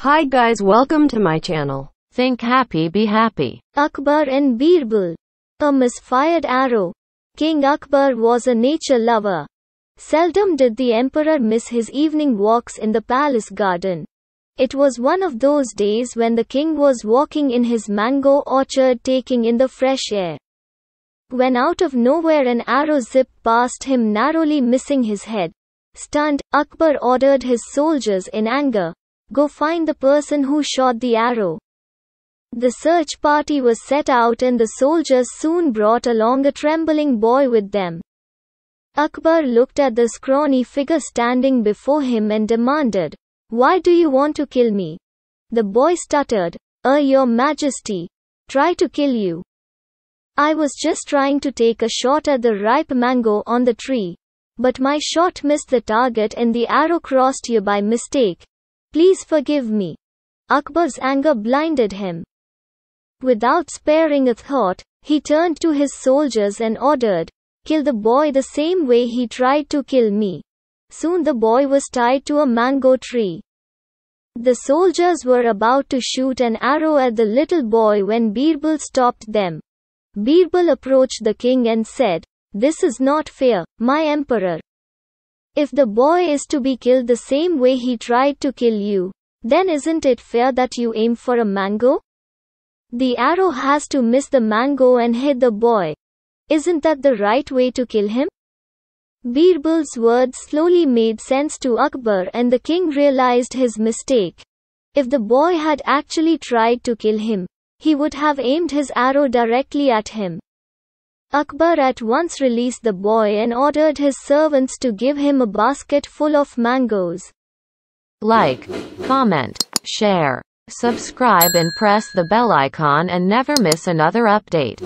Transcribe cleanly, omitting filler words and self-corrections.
Hi guys, welcome to my channel. Think happy, be happy. Akbar and Birbal. A misfired arrow. King Akbar was a nature lover. Seldom did the emperor miss his evening walks in the palace garden. It was one of those days when the king was walking in his mango orchard taking in the fresh air, when out of nowhere an arrow zipped past him, narrowly missing his head. Stunned, Akbar ordered his soldiers in anger, "Go find the person who shot the arrow." The search party was set out and the soldiers soon brought along a trembling boy with them. Akbar looked at the scrawny figure standing before him and demanded, "Why do you want to kill me?" The boy stuttered, Your Majesty. Try to kill you. I was just trying to take a shot at the ripe mango on the tree, but my shot missed the target and the arrow crossed you by mistake. Please forgive me." Akbar's anger blinded him. Without sparing a thought, he turned to his soldiers and ordered, "Kill the boy the same way he tried to kill me." Soon the boy was tied to a mango tree. The soldiers were about to shoot an arrow at the little boy when Birbal stopped them. Birbal approached the king and said, "This is not fair, my emperor. If the boy is to be killed the same way he tried to kill you, then isn't it fair that you aim for a mango? The arrow has to miss the mango and hit the boy. Isn't that the right way to kill him?" Birbal's words slowly made sense to Akbar and the king realized his mistake. If the boy had actually tried to kill him, he would have aimed his arrow directly at him. Akbar at once released the boy and ordered his servants to give him a basket full of mangoes. Like, comment, share, subscribe and press the bell icon and never miss another update.